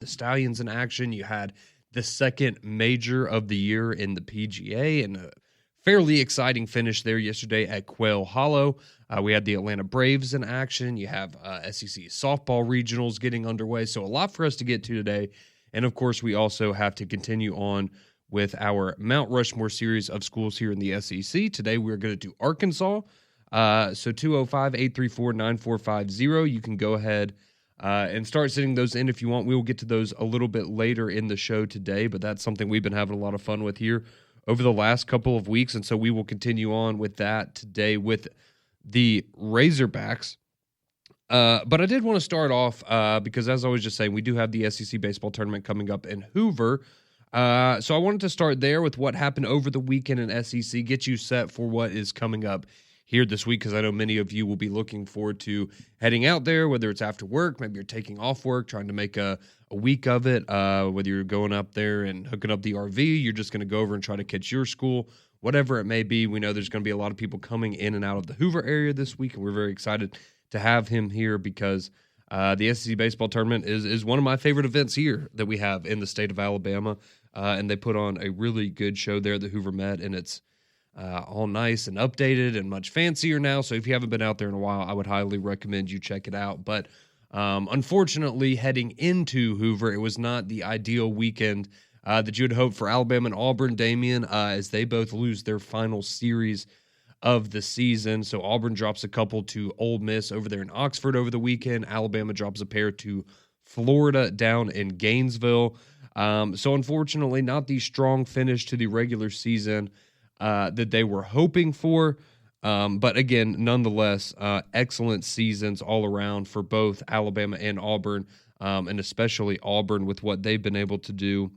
the Stallions in action. You had the second major of the year in the PGA and a fairly exciting finish there yesterday at Quail Hollow. We had the Atlanta Braves in action. You have SEC softball regionals getting underway. So a lot for us to get to today. And, of course, we also have to continue on with our Mount Rushmore series of schools here in the SEC. Today we're going to do Arkansas. So 205-834-9450. You can go ahead and start sending those in if you want. We will get to those a little bit later in the show today, but that's something we've been having a lot of fun with here over the last couple of weeks, and so we will continue on with that today with the Razorbacks. But I did want to start off because, as I was just saying, we do have the SEC baseball tournament coming up in Hoover. So I wanted to start there with what happened over the weekend in SEC, get you set for what is coming up here this week, because I know many of you will be looking forward to heading out there, whether it's after work, maybe you're taking off work, trying to make a week of it, whether you're going up there and hooking up the RV, you're just going to go over and try to catch your school, whatever it may be. We know there's going to be a lot of people coming in and out of the Hoover area this week, and we're very excited to have him here because the SEC baseball tournament is one of my favorite events here that we have in the state of Alabama, and they put on a really good show there at the Hoover Met, and it's all nice and updated and much fancier now. So if you haven't been out there in a while, I would highly recommend you check it out. But unfortunately, heading into Hoover, it was not the ideal weekend that you had hoped for Alabama and Auburn, Damian, as they both lose their final series of the season. So Auburn drops a couple to Ole Miss over there in Oxford over the weekend. Alabama drops a pair to Florida down in Gainesville. So unfortunately, not the strong finish to the regular season that they were hoping for. But again, nonetheless, excellent seasons all around for both Alabama and Auburn, and especially Auburn with what they've been able to do.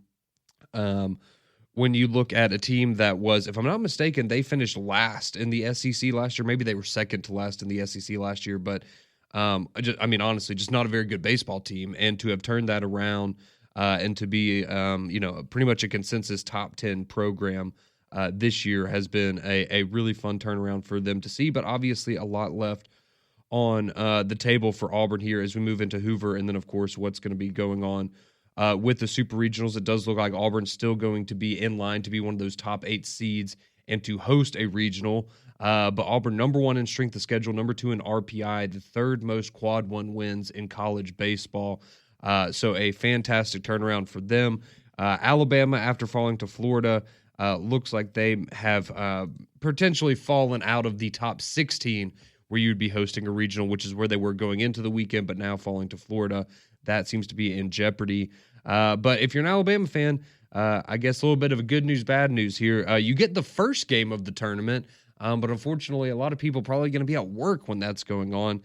When you look at a team that was, if I'm not mistaken, they finished last in the SEC last year. Maybe they were second to last in the SEC last year, but honestly, just not a very good baseball team. And to have turned that around and to be, pretty much a consensus top 10 program this year has been a really fun turnaround for them to see, but obviously a lot left on the table for Auburn here as we move into Hoover, and then, of course, what's going to be going on with the Super Regionals. It does look like Auburn's still going to be in line to be one of those top 8 seeds and to host a regional, but Auburn number 1 in strength of schedule, number 2 in RPI, the third most quad 1 wins in college baseball, so a fantastic turnaround for them. Alabama, after falling to Florida, looks like they have potentially fallen out of the top 16 where you'd be hosting a regional, which is where they were going into the weekend, but now falling to Florida. That seems to be in jeopardy. But if you're an Alabama fan, I guess a little bit of a good news, bad news here. You get the first game of the tournament, but unfortunately a lot of people probably going to be at work when that's going on.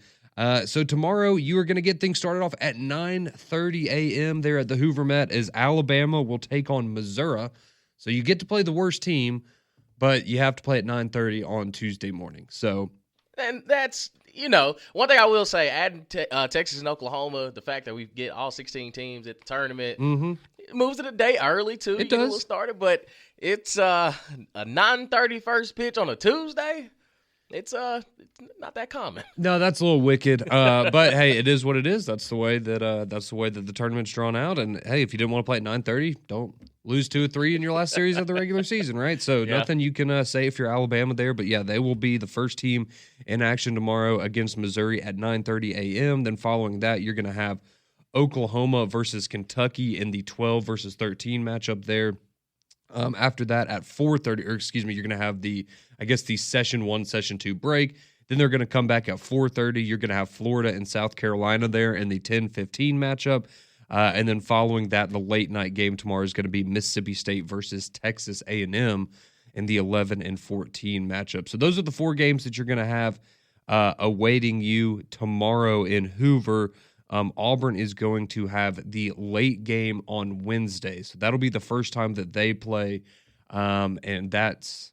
So tomorrow you are going to get things started off at 9:30 a.m. there at the Hoover Met as Alabama will take on Missouri. So you get to play the worst team, but you have to play at 9:30 on Tuesday morning. So, and that's, one thing I will say, adding Texas and Oklahoma, the fact that we get all 16 teams at the tournament, it moves it a day early, too. It does. Get a little started, but it's a 9:30 first pitch on a Tuesday. It's not that common. No, that's a little wicked. But hey, it is what it is. That's the way that the tournament's drawn out. And hey, if you didn't want to play at 9:30, don't lose 2 or 3 in your last series of the regular season, right? So nothing you can say if you're Alabama there. But yeah, they will be the first team in action tomorrow against Missouri at 9:30 a.m. Then following that, you're going to have Oklahoma versus Kentucky in the 12 versus 13 matchup there. After that, at 4:30, you're going to have the session 1, session 2 break. Then they're going to come back at 4:30. You're going to have Florida and South Carolina there in the 10-15 matchup. And then following that, the late night game tomorrow is going to be Mississippi State versus Texas A&M in the 11 and 14 matchup. So those are the 4 games that you're going to have awaiting you tomorrow in Hoover. Auburn is going to have the late game on Wednesday. So that'll be the first time that they play. And that's,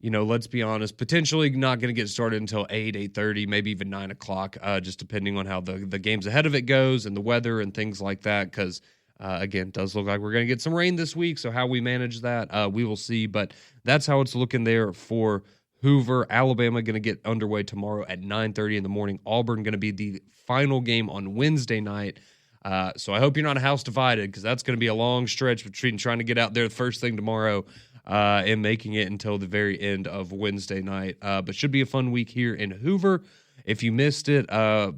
let's be honest, potentially not going to get started until 8:30, maybe even 9 o'clock, just depending on how the games ahead of it goes and the weather and things like that. Because, again, it does look like we're going to get some rain this week. So how we manage that, we will see. But that's how it's looking there for Hoover. Alabama going to get underway tomorrow at 9:30 in the morning. Auburn going to be the final game on Wednesday night So I hope you're not a house divided, because that's going to be a long stretch between trying to get out there the first thing tomorrow and making it until the very end of Wednesday night. But should be a fun week here in Hoover. If you missed it,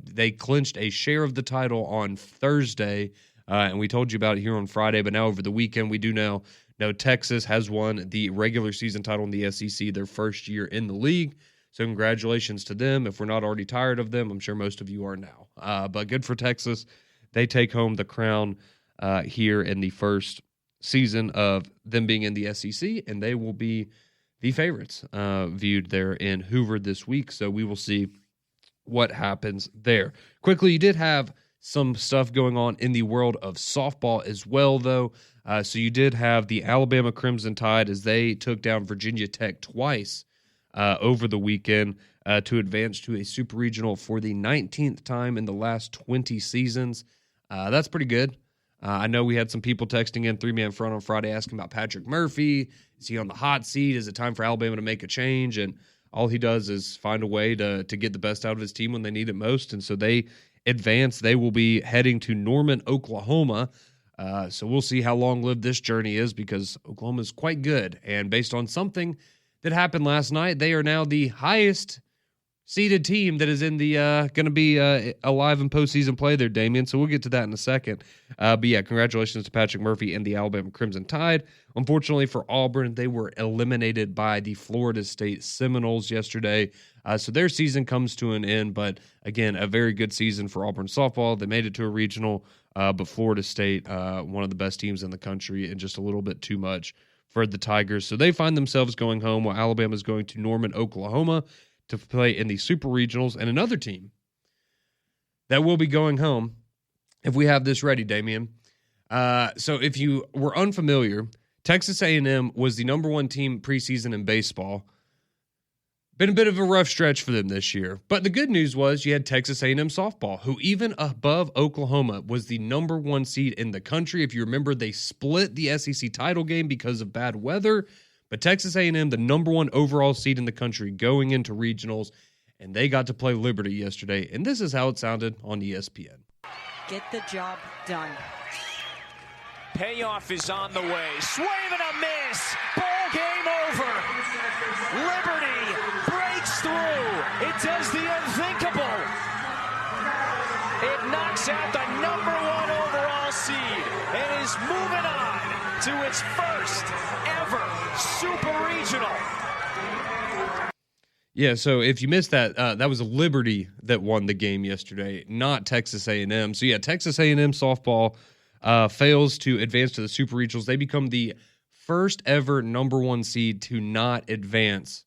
they clinched a share of the title on Thursday, and we told you about it here on Friday. But now over the weekend, we do now know Texas has won the regular season title in the SEC, their first year in the league. So congratulations to them. If we're not already tired of them, I'm sure most of you are now. But good for Texas. They take home the crown here in the first season of them being in the SEC, and they will be the favorites viewed there in Hoover this week. So we will see what happens there. Quickly, you did have some stuff going on in the world of softball as well, though. So you did have the Alabama Crimson Tide as they took down Virginia Tech twice over the weekend to advance to a super regional for the 19th time in the last 20 seasons. That's pretty good. I know we had some people texting in 3-man front on Friday asking about Patrick Murphy. Is he on the hot seat? Is it time for Alabama to make a change? And all he does is find a way to get the best out of his team when they need it most. And so they advance. They will be heading to Norman, Oklahoma. So we'll see how long-lived this journey is, because Oklahoma is quite good. And based on something that happened last night, they are now the highest seeded team that is in the going to be alive in postseason play there, Damian. So we'll get to that in a second. But yeah, congratulations to Patrick Murphy and the Alabama Crimson Tide. Unfortunately for Auburn, they were eliminated by the Florida State Seminoles yesterday. So their season comes to an end. But again, a very good season for Auburn softball. They made it to a regional, but Florida State, one of the best teams in the country, and just a little bit too much for the Tigers. So they find themselves going home, while Alabama is going to Norman, Oklahoma, to play in the Super Regionals. And another team that will be going home, if we have this ready, Damian. So if you were unfamiliar, Texas A&M was the number one team preseason in baseball. Been a bit of a rough stretch for them this year. But the good news was you had Texas A&M softball, who even above Oklahoma was the number one seed in the country. If you remember, they split the SEC title game because of bad weather. But Texas A&M, the number one overall seed in the country going into regionals, and they got to play Liberty yesterday. And this is how it sounded on ESPN. Get the job done. Payoff is on the way. Swing and a miss. Ball game over. Liberty breaks through. It does the unthinkable. It knocks out the number one overall seed and is moving on to its first ever Super Regional. Yeah, so if you missed that, that was Liberty that won the game yesterday, not Texas A&M. So yeah, Texas A&M softball fails to advance to the Super Regionals. They become the first ever number one seed to not advance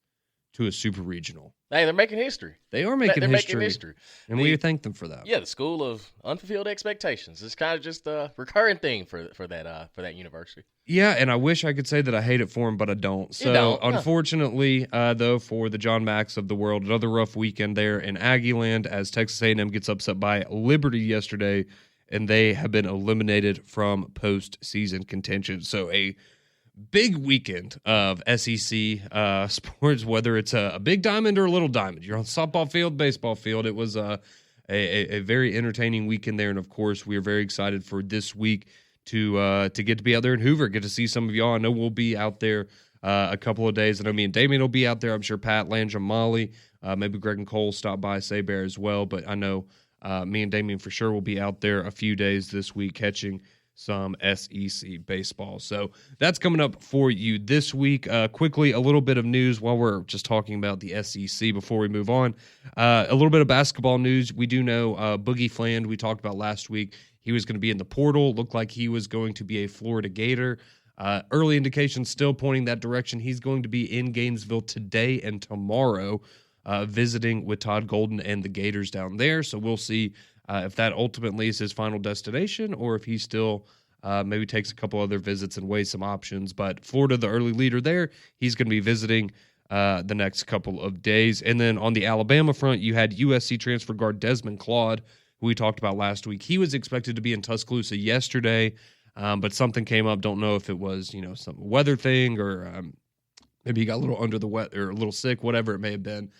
to a Super Regional. Hey, they're making history. They are making history. And we thank them for that. Yeah, the school of unfulfilled expectations. It's kind of just a recurring thing for that university. Yeah, and I wish I could say that I hate it for them, but I don't. So, unfortunately, though, for the John Macks of the world, another rough weekend there in Aggieland as Texas A&M gets upset by Liberty yesterday, and they have been eliminated from postseason contention. So, a big weekend of SEC sports, whether it's a big diamond or a little diamond. You're on softball field, baseball field. It was a very entertaining weekend there, and of course, we are very excited for this week to get to be out there in Hoover, get to see some of y'all. I know we'll be out there a couple of days. I know me and Damien will be out there. I'm sure Pat, Landrum, Molly, maybe Greg and Cole stop by, Saybear as well. But I know me and Damien for sure will be out there a few days this week catching some SEC baseball. So that's coming up for you this week. Quickly, a little bit of news while we're just talking about the SEC before we move on. A little bit of basketball news. We do know Boogie Fland, we talked about last week. He was going to be in the portal. Looked like he was going to be a Florida Gator. Early indications still pointing that direction. He's going to be in Gainesville today and tomorrow, visiting with Todd Golden and the Gators down there. So we'll see if that ultimately is his final destination, or if he still maybe takes a couple other visits and weighs some options. But Florida, the early leader there, he's going to be visiting the next couple of days. And then on the Alabama front, you had USC transfer guard Desmond Claude, who we talked about last week. He was expected to be in Tuscaloosa yesterday, but something came up. Don't know if it was, some weather thing, or maybe he got a little under the weather or a little sick, whatever it may have been.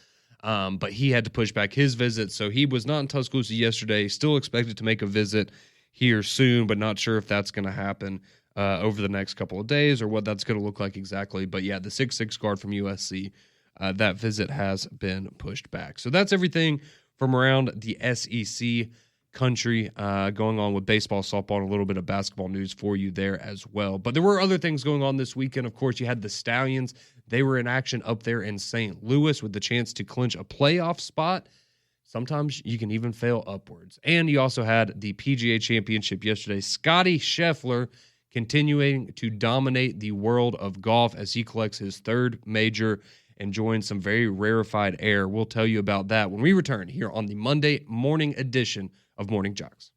But he had to push back his visit, so he was not in Tuscaloosa yesterday. Still expected to make a visit here soon, but not sure if that's going to happen over the next couple of days or what that's going to look like exactly. But yeah, the 6'6" guard from USC, that visit has been pushed back. So that's everything from around the SEC country going on with baseball, softball, and a little bit of basketball news for you there as well. But there were other things going on this weekend. Of course, you had the Stallions. They were in action up there in St. Louis with the chance to clinch a playoff spot. Sometimes you can even fail upwards. And you also had the PGA Championship yesterday. Scotty Scheffler continuing to dominate the world of golf as he collects his third major, enjoying some very rarefied air. We'll tell you about that when we return here on the Monday morning edition of Morning JOX.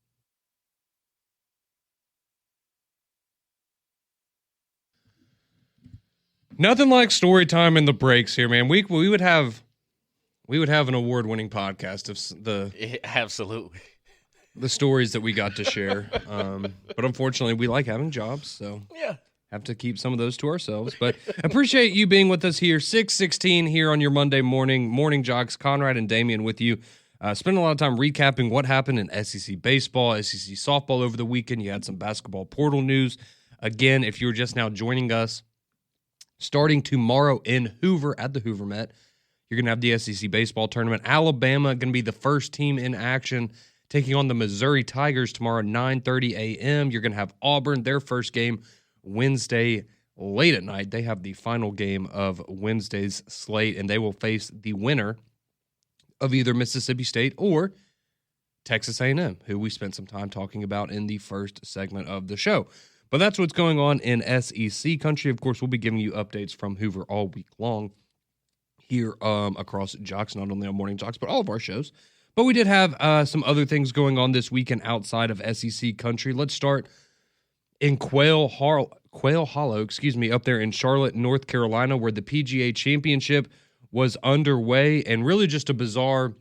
Nothing like story time in the breaks here, man. We would have an award-winning podcast of Absolutely. the stories that we got to share. But unfortunately, we like having jobs, so Yeah. have to keep some of those to ourselves. But appreciate you being with us here. 6:16 here on your Monday morning. Morning JOX, Conrad and Damian with you. Spent a lot of time recapping what happened in SEC baseball, SEC softball over the weekend. You had some basketball portal news. Again, if you're just now joining us, starting tomorrow in Hoover at the Hoover Met, you're going to have the SEC baseball tournament. Alabama going to be the first team in action, taking on the Missouri Tigers tomorrow at 9:30 a.m. You're going to have Auburn, their first game, Wednesday late at night. They have the final game of Wednesday's slate, and they will face the winner of either Mississippi State or Texas A&M, who we spent some time talking about in the first segment of the show. But that's what's going on in SEC country. Of course, we'll be giving you updates from Hoover all week long here across JOX, not only on Morning JOX, but all of our shows. But we did have some other things going on this weekend outside of SEC country. Let's start in Quail Hollow, up there in Charlotte, North Carolina, where the PGA Championship was underway, and really just a bizarre,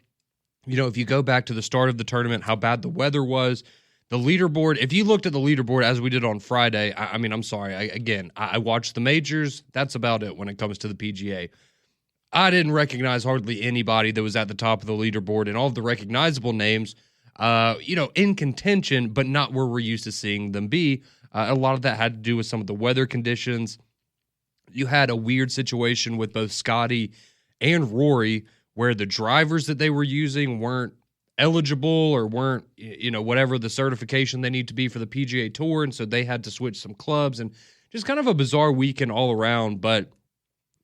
if you go back to the start of the tournament, how bad the weather was, the leaderboard, if you looked at the leaderboard as we did on Friday, I'm sorry, I watched the majors, that's about it when it comes to the PGA. I didn't recognize hardly anybody that was at the top of the leaderboard, and all of the recognizable names, in contention, but not where we're used to seeing them be. A lot of that had to do with some of the weather conditions. You had a weird situation with both Scotty and Rory where the drivers that they were using weren't eligible or weren't, whatever the certification they need to be for the PGA Tour, and so they had to switch some clubs, and just kind of a bizarre weekend all around. But,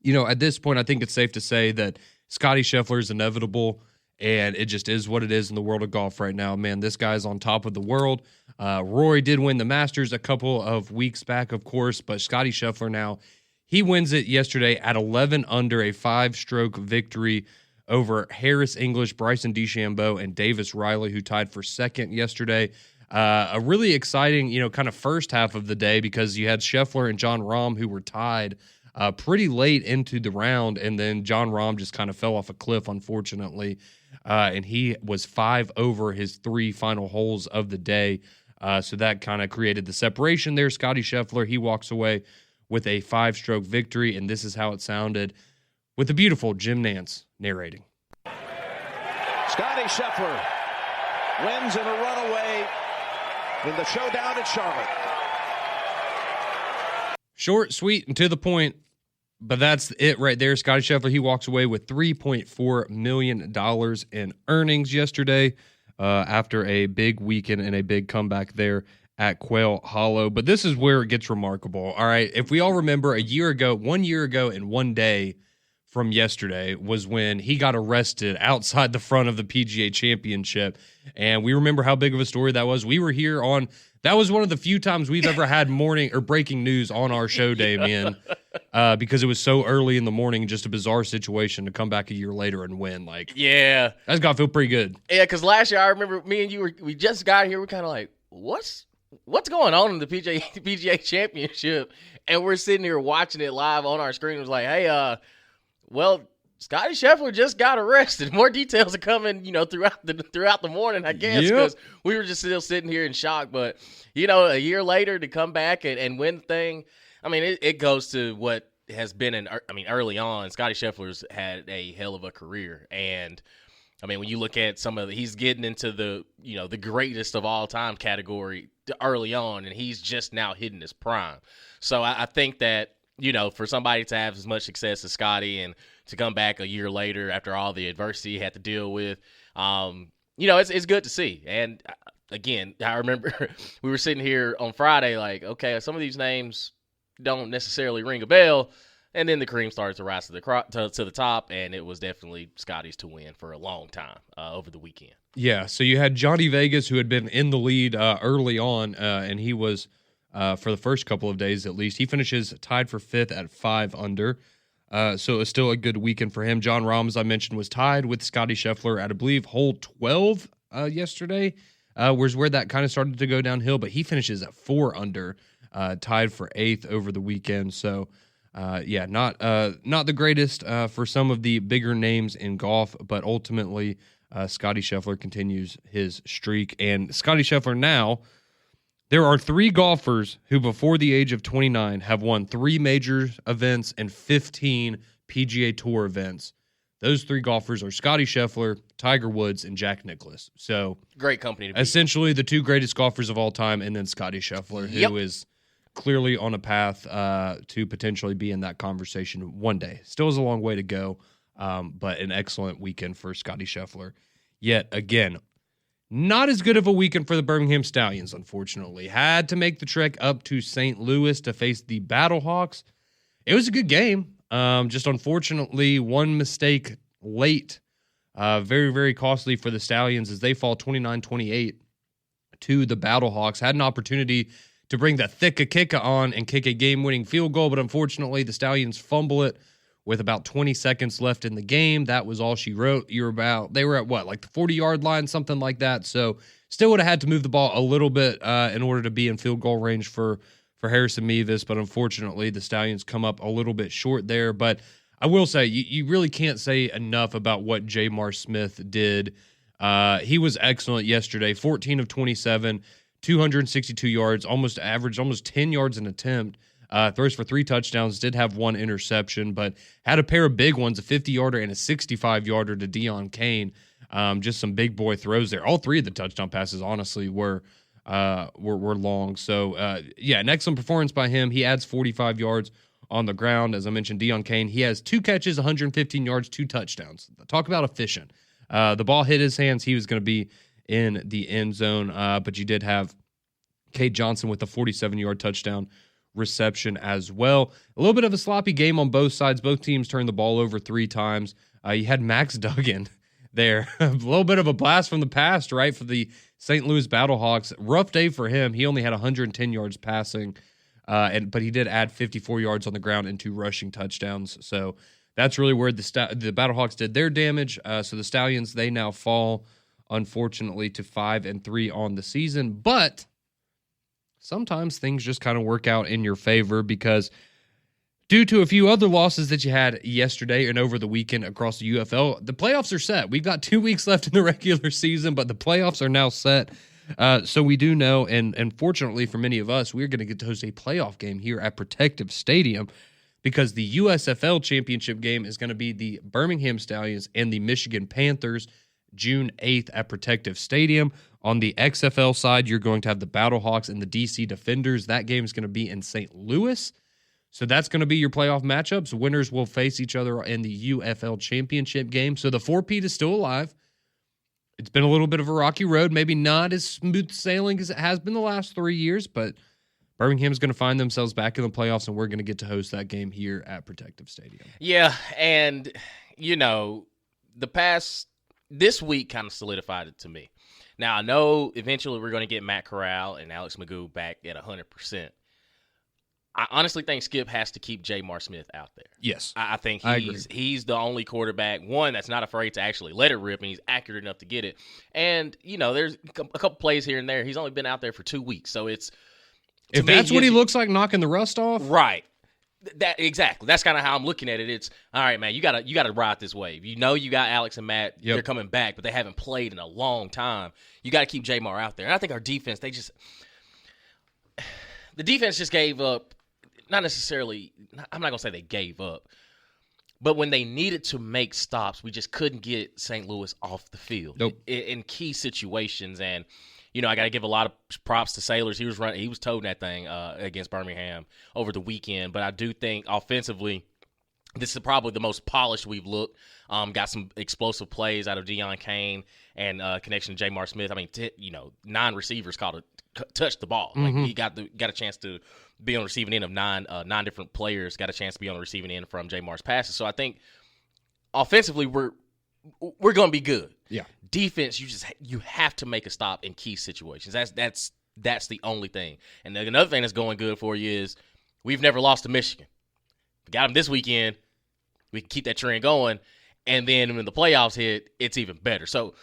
at this point, I think it's safe to say that Scotty Scheffler is inevitable, and it just is what it is in the world of golf right now. Man, this guy's on top of the world. Rory did win the Masters a couple of weeks back, of course, but Scotty Scheffler now, he wins it yesterday at 11 under, a 5-stroke victory over Harris English, Bryson DeChambeau, and Davis Riley, who tied for second yesterday. A really exciting, kind of first half of the day, because you had Scheffler and Jon Rahm, who were tied pretty late into the round, and then Jon Rahm just kind of fell off a cliff, unfortunately, and he was 5 over his 3 final holes of the day, so that kind of created the separation there. Scotty Scheffler, he walks away with a 5-stroke victory, and this is how it sounded with the beautiful Jim Nance narrating. Scotty Scheffler wins in a runaway in the showdown at Charlotte. Short, sweet, and to the point, but that's it right there. Scotty Scheffler, he walks away with $3.4 million in earnings yesterday after a big weekend and a big comeback there at Quail Hollow. But this is where it gets remarkable. All right, if we all remember 1 year ago and one day from yesterday was when he got arrested outside the front of the PGA Championship. And we remember how big of a story that was. We were here on, that was one of the few times we've ever had morning or breaking news on our show, Damien, because it was so early in the morning, just a bizarre situation to come back a year later and win. Yeah. That's got to feel pretty good. Yeah, because last year I remember me and you we just got here. We're kind of like, what's going on in the PGA Championship? And we're sitting here watching it live on our screen. It was like, hey, well, Scotty Scheffler just got arrested. More details are coming, throughout the morning, I guess, because we were just still sitting here in shock. But, a year later to come back and win the thing, I mean, it goes to what has been early on, Scotty Scheffler's had a hell of a career. And I mean, when you look at he's getting into the greatest of all time category early on, and he's just now hitting his prime. So I think that, for somebody to have as much success as Scotty and to come back a year later after all the adversity he had to deal with, it's good to see. And again, I remember we were sitting here on Friday like, okay, some of these names don't necessarily ring a bell. And then the cream started to rise to the top, and it was definitely Scotty's to win for a long time over the weekend. Yeah, so you had Johnny Vegas, who had been in the lead early on, and he was, for the first couple of days at least, he finishes tied for 5th at 5 under. So it was still a good weekend for him. John Rahm, as I mentioned, was tied with Scotty Scheffler at, I believe, hole 12 yesterday, was where that kind of started to go downhill, but he finishes at 4 under, tied for 8th over the weekend. So, not the greatest for some of the bigger names in golf, but ultimately Scotty Scheffler continues his streak. And Scotty Scheffler now, there are 3 golfers who before the age of 29 have won 3 major events and 15 PGA Tour events. Those 3 golfers are Scotty Scheffler, Tiger Woods, and Jack Nicklaus. So great company to be. Essentially the 2 greatest golfers of all time, and then Scotty Scheffler, who is clearly on a path to potentially be in that conversation one day. Still has a long way to go, but an excellent weekend for Scotty Scheffler. Yet again, not as good of a weekend for the Birmingham Stallions, unfortunately. Had to make the trek up to St. Louis to face the Battlehawks. It was a good game. Just unfortunately, one mistake late. Very, very costly for the Stallions as they fall 29-28 to the Battlehawks. Had an opportunity to bring the thicka kicka on and kick a game-winning field goal, but unfortunately the Stallions fumble it with about 20 seconds left in the game. That was all she wrote. They were at what, like the 40-yard line, something like that. So still would have had to move the ball a little bit in order to be in field goal range for Harrison Mevis, but unfortunately the Stallions come up a little bit short there. But I will say, you really can't say enough about what Jamar Smith did. He was excellent yesterday, 14 of 27, 262 yards, averaged almost 10 yards an attempt. Throws for 3 touchdowns, did have 1 interception, but had a pair of big ones, a 50-yarder and a 65-yarder to Deion Kane. Just some big boy throws there. All 3 of the touchdown passes, honestly, were long. So, an excellent performance by him. He adds 45 yards on the ground. As I mentioned, Deion Kane, he has 2 catches, 115 yards, 2 touchdowns. Talk about efficient. The ball hit his hands. He was going to be in the end zone, but you did have Cade Johnson with a 47-yard touchdown reception as well. A little bit of a sloppy game on both sides. Both teams turned the ball over 3 times. You had Max Duggan there. A little bit of a blast from the past, right, for the St. Louis Battlehawks. Rough day for him. He only had 110 yards passing, but he did add 54 yards on the ground and 2 rushing touchdowns. So that's really where the Battlehawks did their damage. So the Stallions, they now fall, unfortunately, to 5-3 on the season. But sometimes things just kind of work out in your favor because due to a few other losses that you had yesterday and over the weekend across the UFL, the playoffs are set. We've got 2 weeks left in the regular season, but the playoffs are now set. So we do know, and fortunately for many of us, we're going to get to host a playoff game here at Protective Stadium because the USFL championship game is going to be the Birmingham Stallions and the Michigan Panthers June 8th at Protective Stadium. On the XFL side, you're going to have the Battlehawks and the DC Defenders. That game is going to be in St. Louis. So that's going to be your playoff matchups. Winners will face each other in the UFL championship game. So the 4-peat is still alive. It's been a little bit of a rocky road, maybe not as smooth sailing as it has been the last 3 years, but Birmingham's going to find themselves back in the playoffs, and we're going to get to host that game here at Protective Stadium. Yeah, and, this week kind of solidified it to me. Now, I know eventually we're going to get Matt Corral and Alex Magoo back at 100%. I honestly think Skip has to keep Jamar Smith out there. Yes. I think he's the only quarterback, one, that's not afraid to actually let it rip, and he's accurate enough to get it. And, there's a couple plays here and there. He's only been out there for 2 weeks, so it's – If that's what he looks like, knocking the rust off? Right. Exactly. That's kind of how I'm looking at it. It's all right, man. You gotta ride this wave. You got Alex and Matt. Yep. They're coming back, but they haven't played in a long time. You got to keep Jamar out there. And I think our defense, the defense just gave up. Not necessarily. I'm not gonna say they gave up, But when they needed to make stops, we just couldn't get St. Louis off the field in key situations. And, I got to give a lot of props to Sailors. He was toting that thing against Birmingham over the weekend. But I do think offensively, this is probably the most polished we've looked. Got some explosive plays out of Deion Kane and connection to Jamar Smith. I mean, 9 receivers touched the ball. Mm-hmm. Like he got a chance to be on the receiving end of nine different players. Got a chance to be on the receiving end from Jamar's passes. So I think offensively we're going to be good. Yeah. Defense, you have to make a stop in key situations. That's the only thing. And then another thing that's going good for you is we've never lost to Michigan. We got them this weekend. We can keep that trend going. And then when the playoffs hit, it's even better. So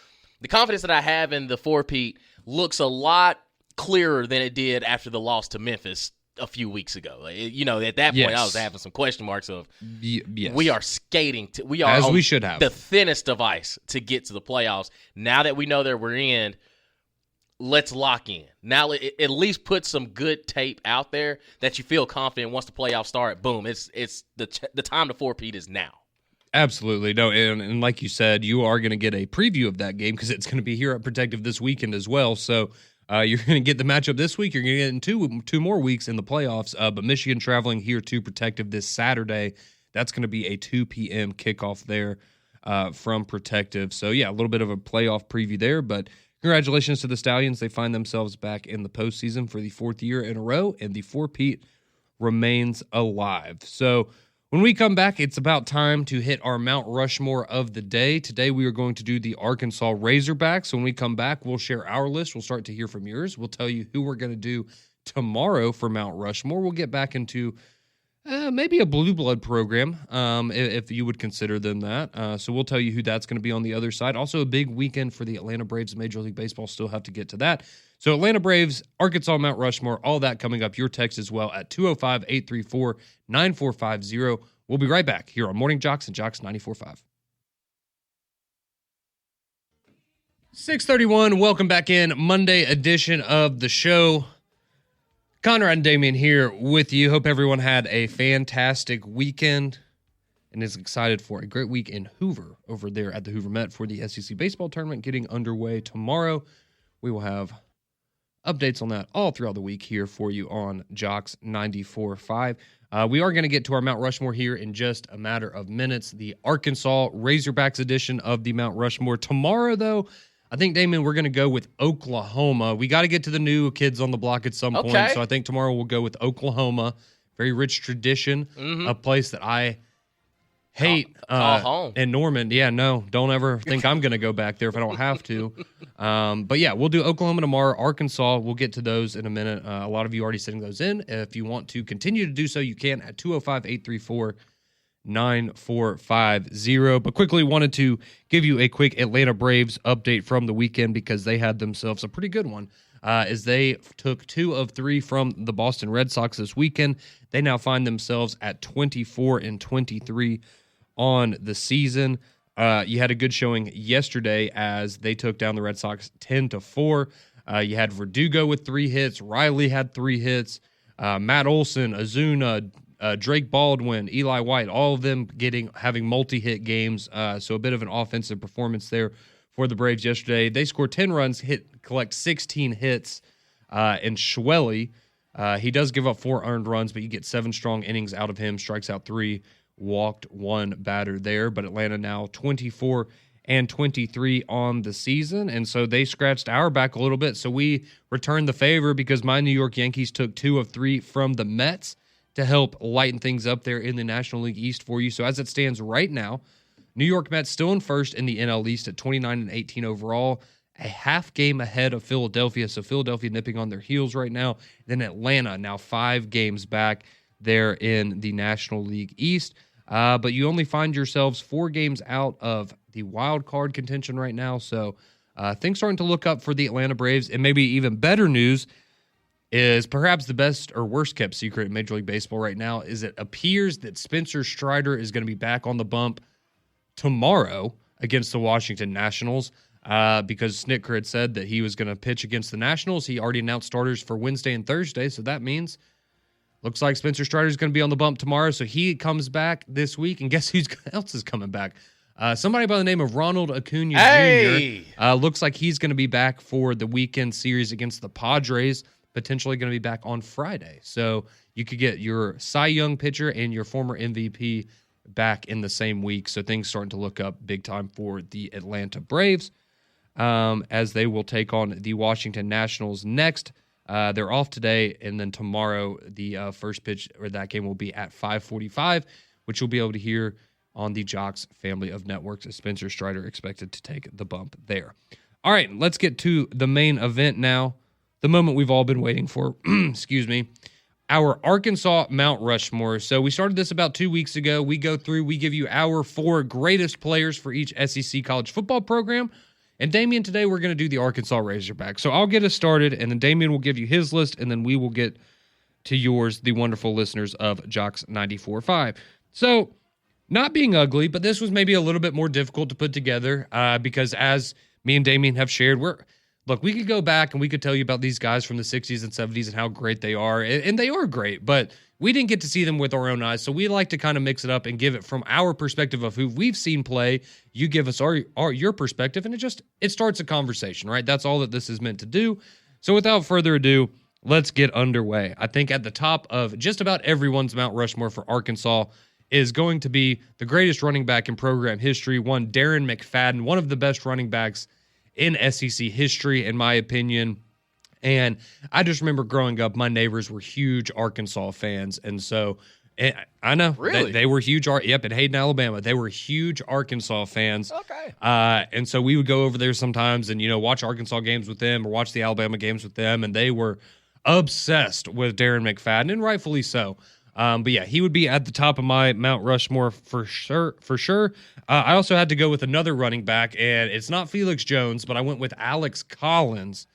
the confidence that I have in the four-peat looks a lot clearer than it did after the loss to Memphis a few weeks ago. At that point, I was having some question marks of yes. We are skating. We are as on we should have the thinnest of ice to get to the playoffs. Now that we know that we're in, let's lock in. Now at least put some good tape out there that you feel confident once the playoffs start. Boom, it's the time to four-peat is now. Absolutely. No, and like you said, you are going to get a preview of that game because it's going to be here at Protective this weekend as well. So you're going to get the matchup this week. You're going to get it in two more weeks in the playoffs. But Michigan traveling here to Protective this Saturday. That's going to be a 2 p.m. kickoff there from Protective. So, yeah, a little bit of a playoff preview there. But congratulations to the Stallions. They find themselves back in the postseason for the 4th year in a row, and the four-peat remains alive. So when we come back, it's about time to hit our Mount Rushmore of the day. Today, we are going to do the Arkansas Razorbacks. When we come back, we'll share our list. We'll start to hear from yours. We'll tell you who we're going to do tomorrow for Mount Rushmore. We'll get back into maybe a blue blood program, if you would consider them that. So we'll tell you who that's going to be on the other side. Also, a big weekend for the Atlanta Braves. Major League Baseball still have to get to that. So Atlanta Braves, Arkansas, Mount Rushmore, all that coming up. Your text as well at 205-834-9450. We'll be right back here on Morning JOX and JOX 94.5. 6:31. Welcome back in. Monday edition of the show. Conrad and Damien here with you. Hope everyone had a fantastic weekend and is excited for a great week in Hoover over there at the Hoover Met for the SEC baseball tournament getting underway tomorrow. We will have updates on that all throughout the week here for you on JOX 94.5. We are going to get to our Mount Rushmore here in just a matter of minutes. The Arkansas Razorbacks edition of the Mount Rushmore. Tomorrow, though, I think, Damon, we're going to go with Oklahoma. We got to get to the new kids on the block at some point. So I think tomorrow we'll go with Oklahoma. Very rich tradition, a place that I hate. Call home. And Norman, don't ever think I'm going to go back there if I don't have to. But, yeah, we'll do Oklahoma tomorrow. Arkansas, we'll get to those in a minute. A lot of you already sending those in. If you want to continue to do so, you can at 205-834-9450. But quickly wanted to give you a quick Atlanta Braves update from the weekend because they had themselves a pretty good one. As they took 2 of 3 from the Boston Red Sox this weekend. They now find themselves at 24-23 on the season. You had a good showing yesterday as they took down the Red Sox 10-4. You had Verdugo with 3 hits. Riley had 3 hits. Matt Olson, Azuna, Drake Baldwin, Eli White, all of them having multi-hit games. So a bit of an offensive performance there for the Braves yesterday. They scored 10 runs, collect 16 hits. And Schwelly, he does give up 4 earned runs, but you get 7 strong innings out of him, strikes out 3, walked 1 batter there. But Atlanta now 24-23 on the season, and so they scratched our back a little bit. So we returned the favor because my New York Yankees took 2 of 3 from the Mets to help lighten things up there in the National League East for you. So as it stands right now, New York Mets still in first in the NL East at 29-18 overall, a half game ahead of Philadelphia. So Philadelphia nipping on their heels right now. Then Atlanta now 5 games back there in the National League East. But you only find yourselves 4 games out of the wild card contention right now. So things starting to look up for the Atlanta Braves. And maybe even better news is perhaps the best or worst kept secret in Major League Baseball right now is it appears that Spencer Strider is going to be back on the bump tomorrow against the Washington Nationals because Snitker had said that he was going to pitch against the Nationals. He already announced starters for Wednesday and Thursday, so that means Looks like Spencer Strider is going to be on the bump tomorrow, so he comes back this week. And guess who else is coming back? Somebody by the name of Ronald Acuna Jr. Looks like he's going to be back for the weekend series against the Padres, potentially going to be back on Friday. So you could get your Cy Young pitcher and your former MVP back in the same week. So things starting to look up big time for the Atlanta Braves as they will take on the Washington Nationals next. They're off today, and then tomorrow the first pitch or that game will be at 5:45, which you'll be able to hear on the JOX family of networks. Spencer Strider expected to take the bump there. All right, let's get to the main event now, the moment we've all been waiting for. Excuse me. Our Arkansas Mount Rushmore. So we started this about 2 weeks ago. We go through, we give you our 4 greatest players for each SEC college football program. And Damian, today we're going to do the Arkansas Razorbacks. So I'll get us started, and then Damian will give you his list, and then we will get to yours, the wonderful listeners of JOX 94.5. So, not being ugly, but this was maybe a little bit more difficult to put together because as me and Damian have shared, we could go back and we could tell you about these guys from the 60s and 70s and how great they are, and they are great, but we didn't get to see them with our own eyes, so we like to kind of mix it up and give it from our perspective of who we've seen play. You give us your perspective, and it starts a conversation, right? That's all that this is meant to do. So without further ado, let's get underway. I think at the top of just about everyone's Mount Rushmore for Arkansas is going to be the greatest running back in program history, one Darren McFadden, one of the best running backs in SEC history, in my opinion. And I just remember growing up, my neighbors were huge Arkansas fans. And so I know they were huge. In Hayden, Alabama, they were huge Arkansas fans. Okay. And so we would go over there sometimes and, watch Arkansas games with them or watch the Alabama games with them. And they were obsessed with Darren McFadden, and rightfully so. But yeah, he would be at the top of my Mount Rushmore for sure. I also had to go with another running back, and it's not Felix Jones, but I went with Alex Collins.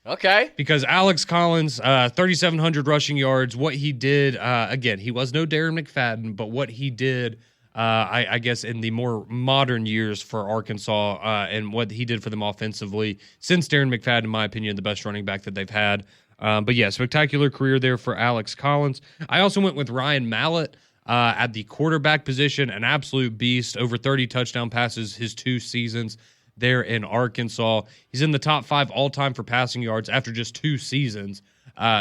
Okay. Because Alex Collins, 3,700 rushing yards, what he did, again, he was no Darren McFadden, but what he did, I guess, in the more modern years for Arkansas and what he did for them offensively, since Darren McFadden, in my opinion, the best running back that they've had. But yeah, spectacular career there for Alex Collins. I also went with Ryan Mallett at the quarterback position, an absolute beast, over 30 touchdown passes his 2 seasons there in Arkansas. He's in the top 5 all-time for passing yards after just 2 seasons.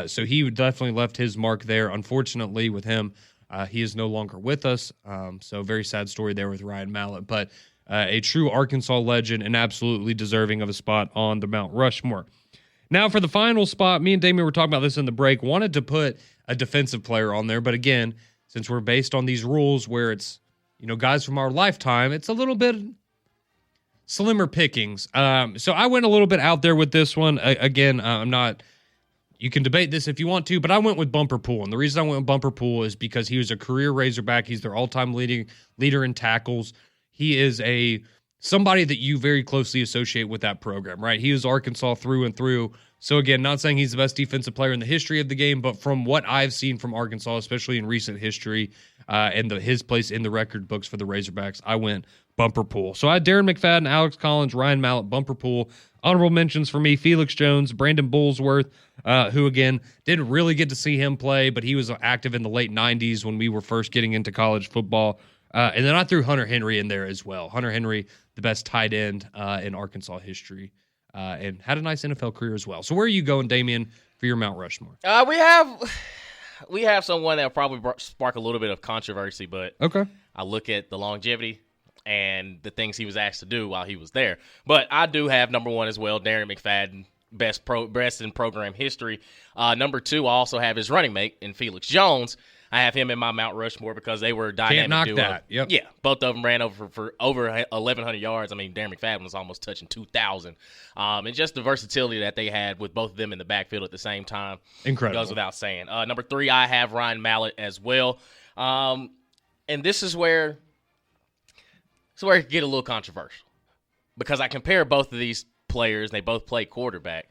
So he definitely left his mark there. Unfortunately, with him, he is no longer with us. So very sad story there with Ryan Mallett. But a true Arkansas legend and absolutely deserving of a spot on the Mount Rushmore. Now, for the final spot, me and Damian were talking about this in the break, wanted to put a defensive player on there. But again, since we're based on these rules where it's, guys from our lifetime, it's a little bit slimmer pickings. So I went a little bit out there with this one. Again, I'm not, you can debate this if you want to, but I went with Bumper Pool. And the reason I went with Bumper Pool is because he was a career Razorback. He's their all-time leader in tackles. He is somebody that you very closely associate with that program, right? He was Arkansas through and through. So again, not saying he's the best defensive player in the history of the game, but from what I've seen from Arkansas, especially in recent history, and his place in the record books for the Razorbacks, I went Bumper Pool. So I had Darren McFadden, Alex Collins, Ryan Mallett, Bumper Pool. Honorable mentions for me, Felix Jones, Brandon Bullsworth, who again, didn't really get to see him play, but he was active in the late 90s when we were first getting into college football. And then I threw Hunter Henry in there as well. Hunter Henry, the best tight end in Arkansas history, and had a nice NFL career as well. So where are you going, Damian, for your Mount Rushmore? We have someone that will probably spark a little bit of controversy, but okay. I look at the longevity and the things he was asked to do while he was there. But I do have number 1 as well, Darren McFadden, best in program history. Number 2, I also have his running mate in Felix Jones. I have him in my Mount Rushmore because they were a dynamic Can't knock duo. that. Yep. Yeah, both of them ran for over 1,100 yards. I mean, Darren McFadden was almost touching 2,000. And just the versatility that they had with both of them in the backfield at the same time. Incredible. Goes without saying. Number 3, I have Ryan Mallett as well. And this is where it can get a little controversial because I compare both of these players. And they both play quarterback.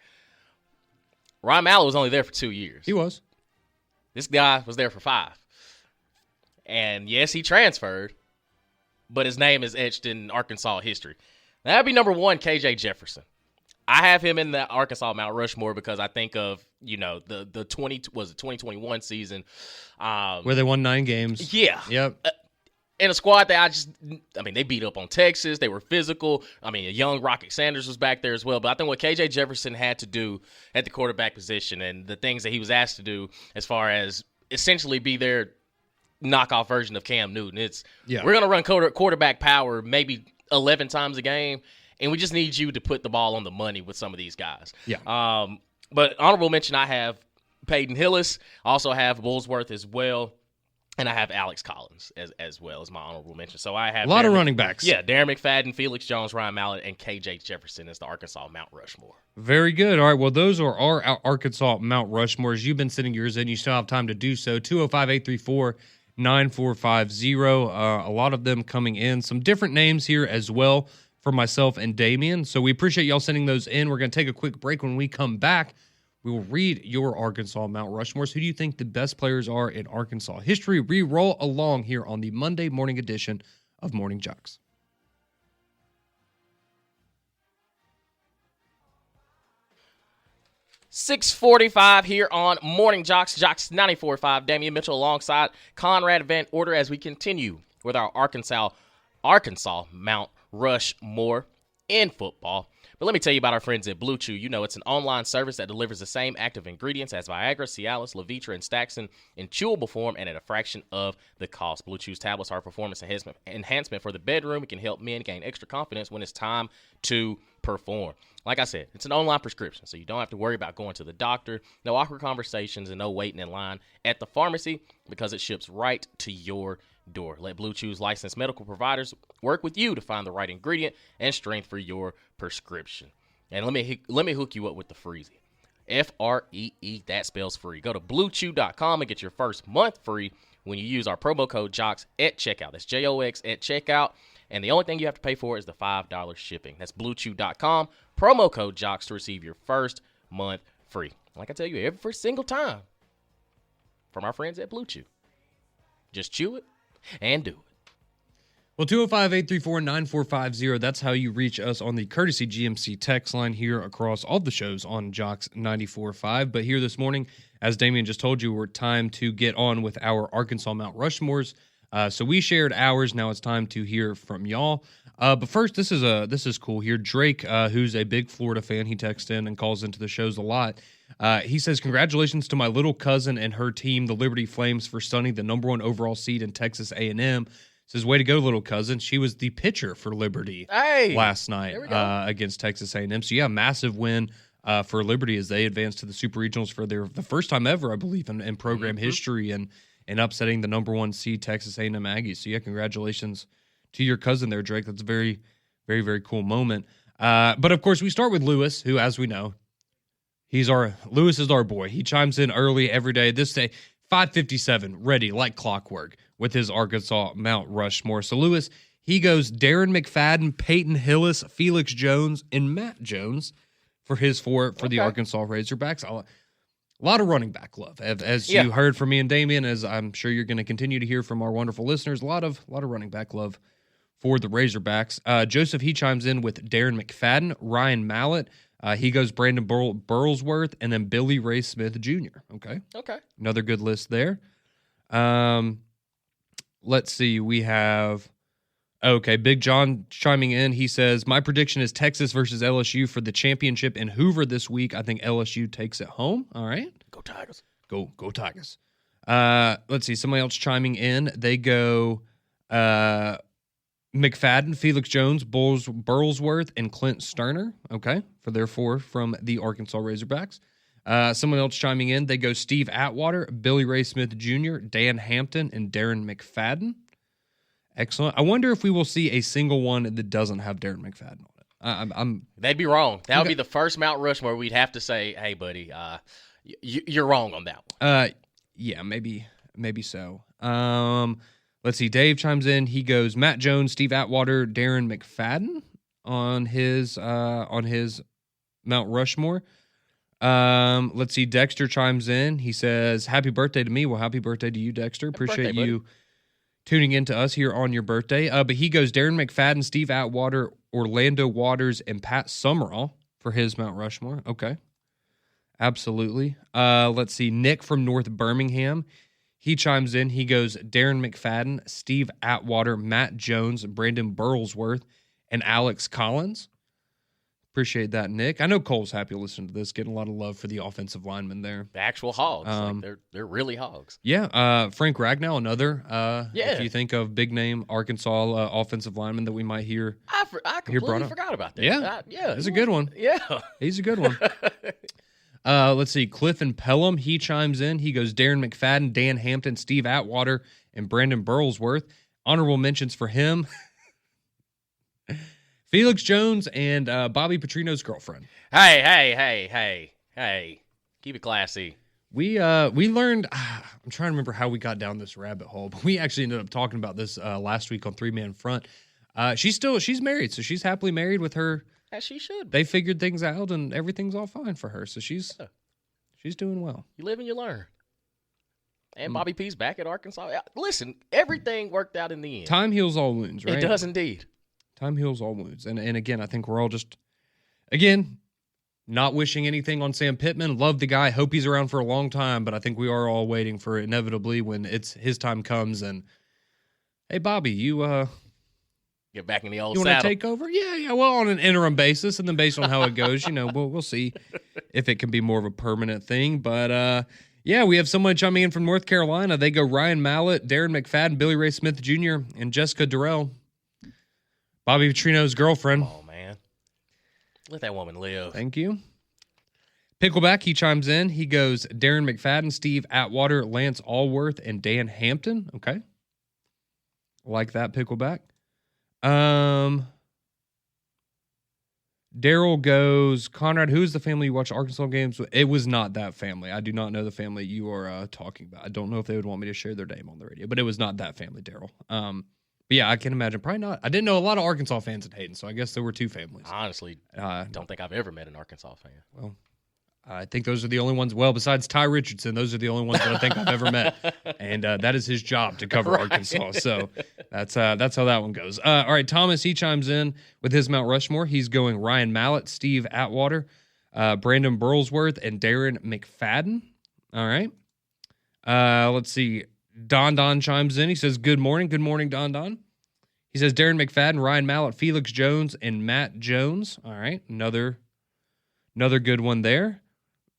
Ryan Mallett was only there for 2 years. He was. This guy was there for 5. And yes, he transferred, but his name is etched in Arkansas history. That'd be number 1, KJ Jefferson. I have him in the Arkansas Mount Rushmore because I think of, the 2021 season. Where they won 9 games. Yeah. Yep. In a squad that they beat up on Texas. They were physical. A young Rocket Sanders was back there as well. But I think what KJ Jefferson had to do at the quarterback position and the things that he was asked to do as far as essentially be their knockoff version of Cam Newton. We're going to run quarterback power maybe 11 times a game, and we just need you to put the ball on the money with some of these guys. Yeah. But honorable mention, I have Peyton Hillis. I also have Bullsworth as well. And I have Alex Collins as well as my honorable mention. So I have a lot of running backs. Yeah, Darren McFadden, Felix Jones, Ryan Mallett, and KJ Jefferson as the Arkansas Mount Rushmore. Very good. All right, well, those are our Arkansas Mount Rushmores. You've been sitting yours in. You still have time to do so. 205-834-9450. A lot of them coming in. Some different names here as well for myself and Damian. So we appreciate y'all sending those in. We're going to take a quick break. When we come back, we will read your Arkansas Mount Rushmores. Who do you think the best players are in Arkansas history? We roll along here on the Monday morning edition of Morning JOX. .645 here on Morning JOX, JOX 94.5. Damian Mitchell alongside Conrad Van Order as we continue with our Arkansas Mount Rushmore in football. But let me tell you about our friends at Blue Chew. It's an online service that delivers the same active ingredients as Viagra, Cialis, Levitra, and Staxin in chewable form and at a fraction of the cost. Blue Chew's tablets are a performance enhancement for the bedroom. It can help men gain extra confidence when it's time to perform. Like I said, it's an online prescription, so you don't have to worry about going to the doctor. No awkward conversations and no waiting in line at the pharmacy because it ships right to your door. Let Blue Chew's licensed medical providers work with you to find the right ingredient and strength for your prescription. And let me hook you up with the Freezy. Free, that spells free. Go to bluechew.com and get your first month free when you use our promo code JOX at checkout. That's JOX at checkout. And the only thing you have to pay for is the $5 shipping. That's bluechew.com, promo code JOX to receive your first month free. Like I tell you every single time from our friends at Blue Chew. Just chew it and do it. Well, 205-834-9450, that's how you reach us on the courtesy GMC text line here across all the shows on JOX 94.5. But here this morning, as Damian just told you, we're time to get on with our Arkansas Mount Rushmores. So we shared ours. Now it's time to hear from y'all. But first, this is cool here. Drake, who's a big Florida fan, he texts in and calls into the shows a lot. He says, congratulations to my little cousin and her team, the Liberty Flames, for stunning the number 1 overall seed in Texas A&M. Says, way to go, little cousin. She was the pitcher for Liberty last night against Texas A&M. So, yeah, massive win for Liberty as they advanced to the Super Regionals for the first time ever, I believe, in program history and upsetting the number 1 seed Texas A&M Aggies. So, yeah, congratulations to your cousin there, Drake. That's a very, very, very cool moment. But, of course, we start with Lewis, who, as we know, Lewis is our boy. He chimes in early every day. This day, 5:57, ready like clockwork with his Arkansas Mount Rushmore. So Lewis, he goes Darren McFadden, Peyton Hillis, Felix Jones, and Matt Jones for his for the Arkansas Razorbacks. A lot of running back love, as you heard from me and Damian, as I'm sure you're going to continue to hear from our wonderful listeners. A lot of running back love for the Razorbacks. Joseph, he chimes in with Darren McFadden, Ryan Mallett. He goes Brandon Burlsworth, and then Billy Ray Smith Jr. Okay. Another good list there. Let's see. We have, Big John chiming in. He says, my prediction is Texas versus LSU for the championship in Hoover this week. I think LSU takes it home. All right. Go Tigers. Go Tigers. Let's see. Somebody else chiming in. They go McFadden, Felix Jones, Burlsworth, and Clint Sterner, for their 4 from the Arkansas Razorbacks. Someone else chiming in, they go Steve Atwater, Billy Ray Smith Jr., Dan Hampton, and Darren McFadden. Excellent. I wonder if we will see a single one that doesn't have Darren McFadden on it. They'd be wrong. That would be the first Mount Rushmore we'd have to say, hey, buddy, you're wrong on that one. Yeah, maybe so. Let's see. Dave chimes in. He goes Matt Jones, Steve Atwater, Darren McFadden on his Mount Rushmore. Let's see. Dexter chimes in. He says, happy birthday to me. Well, happy birthday to you, Dexter. Appreciate you tuning in to us here on your birthday. But he goes Darren McFadden, Steve Atwater, Orlando Waters, and Pat Summerall. for his Mount Rushmore. Okay. Absolutely. Let's see. Nick from North Birmingham. He chimes in. He goes, Darren McFadden, Steve Atwater, Matt Jones, Brandon Burlsworth, and Alex Collins. Appreciate that, Nick. I know Cole's happy to listen to this, getting a lot of love for the offensive linemen there. The actual hogs. They're really hogs. Yeah. Frank Ragnow, another. Yeah. If you think of big name Arkansas offensive lineman that we might hear. I completely forgot about that. Yeah. Yeah. That's a good one. Yeah. He's a good one. Let's see. Cliff and Pelham, he chimes in. He goes, Darren McFadden, Dan Hampton, Steve Atwater, and Brandon Burlsworth. Honorable mentions for him. Felix Jones and Bobby Petrino's girlfriend. Hey. Keep it classy. We learned, I'm trying to remember how we got down this rabbit hole, but we actually ended up talking about this last week on Three Man Front. She's married, so she's happily married with her. As she should. They figured things out and everything's all fine for her. So she's doing well. You live and you learn. And Bobby P's back at Arkansas. Listen, everything worked out in the end. Time heals all wounds, right? It does indeed. Time heals all wounds. And again, I think we're all just, again, not wishing anything on Sam Pittman. Love the guy. Hope he's around for a long time. But I think we are all waiting for inevitably when his time comes. And, hey, Bobby, you get back in the old you saddle. Want to take over? Yeah. Well, on an interim basis. And then based on how it goes, we'll see if it can be more of a permanent thing. But, yeah, we have someone chiming in from North Carolina. They go Ryan Mallett, Darren McFadden, Billy Ray Smith Jr., and Jessica Durrell. Bobby Petrino's girlfriend. Oh, man. Let that woman live. Thank you. Pickleback, he chimes in. He goes, Darren McFadden, Steve Atwater, Lance Allworth, and Dan Hampton. Okay. Like that, Pickleback. Daryl goes, Conrad, who is the family you watch Arkansas games with? It was not that family. I do not know the family you are talking about. I don't know if they would want me to share their name on the radio, but it was not that family, Daryl. But yeah, I can imagine. Probably not. I didn't know a lot of Arkansas fans in Hayden, so I guess there were two families. Honestly, don't think I've ever met an Arkansas fan. Well, I think those are the only ones. Well, besides Ty Richardson, those are the only ones that I think I've ever met, and that is his job to cover Right. Arkansas. So that's how that one goes. All right, Thomas, he chimes in with his Mount Rushmore. He's going Ryan Mallett, Steve Atwater, Brandon Burlsworth, and Darren McFadden. All right. Let's see. Don chimes in. He says, Good morning, Don. He says, Darren McFadden, Ryan Mallett, Felix Jones, and Matt Jones. All right, another good one there.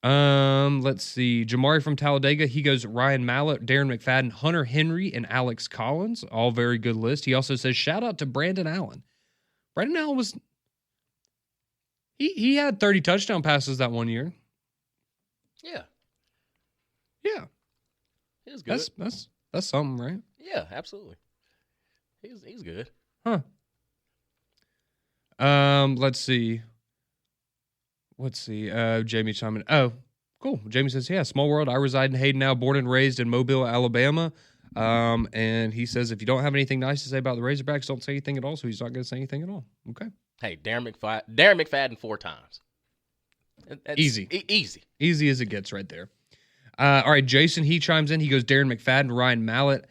Let's see. Jamari from Talladega, he goes Ryan Mallett, Darren McFadden, Hunter Henry, and Alex Collins. All very good list. He also says, shout out to Brandon Allen. Brandon Allen was he had 30 touchdown passes that one year. Yeah. Yeah. He was good. That's something, right? Yeah, absolutely. He's good. Huh. Let's see. Jamie chiming. Oh, cool. Jamie says, yeah, small world. I reside in Hayden now, born and raised in Mobile, Alabama. And he says, if you don't have anything nice to say about the Razorbacks, don't say anything at all. So he's not going to say anything at all. Okay. Hey, Darren McFadden 4 times. That's Easy. Easy as it gets right there. All right, Jason, he chimes in. He goes Darren McFadden, Ryan Mallett,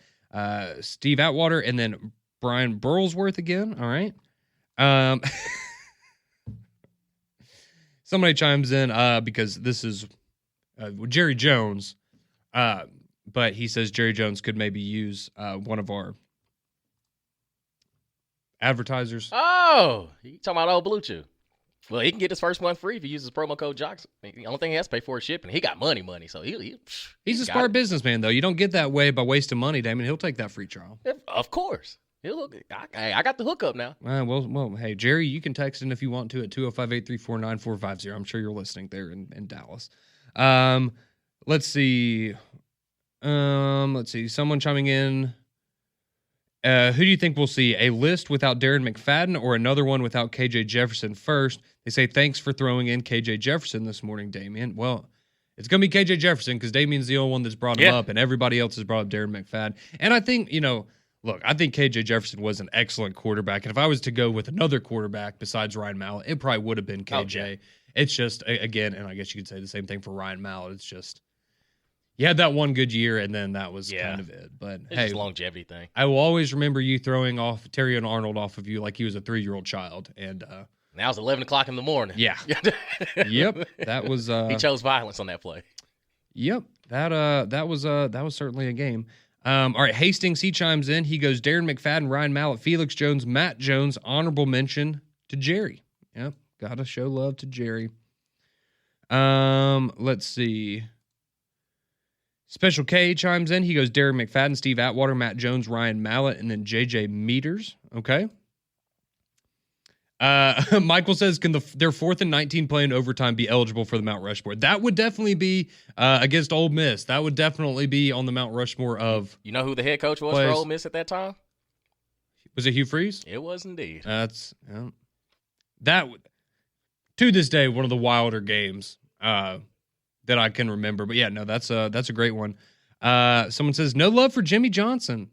Steve Atwater, and then Brian Burlsworth again. All right. Somebody chimes in because this is Jerry Jones, but he says Jerry Jones could maybe use one of our advertisers. Oh, you talking about old Blue Chew? Well, he can get his first month free if he uses promo code JOX. The only thing he has to pay for is shipping. He got money, so he's a smart businessman, though. You don't get that way by wasting money, Damon. He'll take that free trial. Of course. I got the hookup now. Well, hey, Jerry, you can text in if you want to at 205-834-9450. I'm sure you're listening there in Dallas. Let's see. Someone chiming in. Who do you think we'll see? A list without Darren McFadden or another one without KJ Jefferson first? They say, thanks for throwing in KJ Jefferson this morning, Damian. Well, it's going to be KJ Jefferson because Damian's the only one that's brought him up, and everybody else has brought up Darren McFadden. And I think, look, I think KJ Jefferson was an excellent quarterback. And if I was to go with another quarterback besides Ryan Mallett, it probably would have been KJ. Okay. It's just, again, and I guess you could say the same thing for Ryan Mallett. It's just, you had that one good year, and then that was kind of it. But it's just a longevity thing. I will always remember you throwing off Terry and Arnold off of you like he was a 3-year-old child. And Now it's 11 o'clock in the morning. Yeah. Yep. That was he chose violence on that play. Yep. That was certainly a game. All right, Hastings, he chimes in. He goes, Darren McFadden, Ryan Mallett, Felix Jones, Matt Jones, honorable mention to Jerry. Yep. Gotta show love to Jerry. Let's see. Special K chimes in. He goes, Darren McFadden, Steve Atwater, Matt Jones, Ryan Mallett, and then JJ Meters. Okay. Michael says, can their 4th and 19 play in overtime be eligible for the Mount Rushmore? That would definitely be against Ole Miss. That would definitely be on the Mount Rushmore of. You know who the head coach was for Ole Miss at that time? Was it Hugh Freeze? It was indeed. That to this day one of the wilder games that I can remember. But yeah, no, that's a great one. Someone says no love for Jimmy Johnson.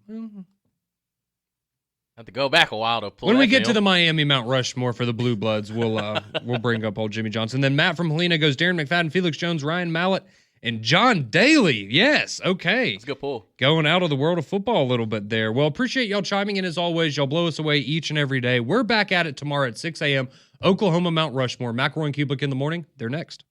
Have to go back a while to pull. When we get to the Miami Mount Rushmore for the Blue Bloods, we'll bring up old Jimmy Johnson. Then Matt from Helena goes Darren McFadden, Felix Jones, Ryan Mallett, and John Daly. Yes, okay. It's a good pull. Going out of the world of football a little bit there. Well, appreciate y'all chiming in as always. Y'all blow us away each and every day. We're back at it tomorrow at 6 a.m. Oklahoma Mount Rushmore. McElroy and Kublik in the morning. They're next.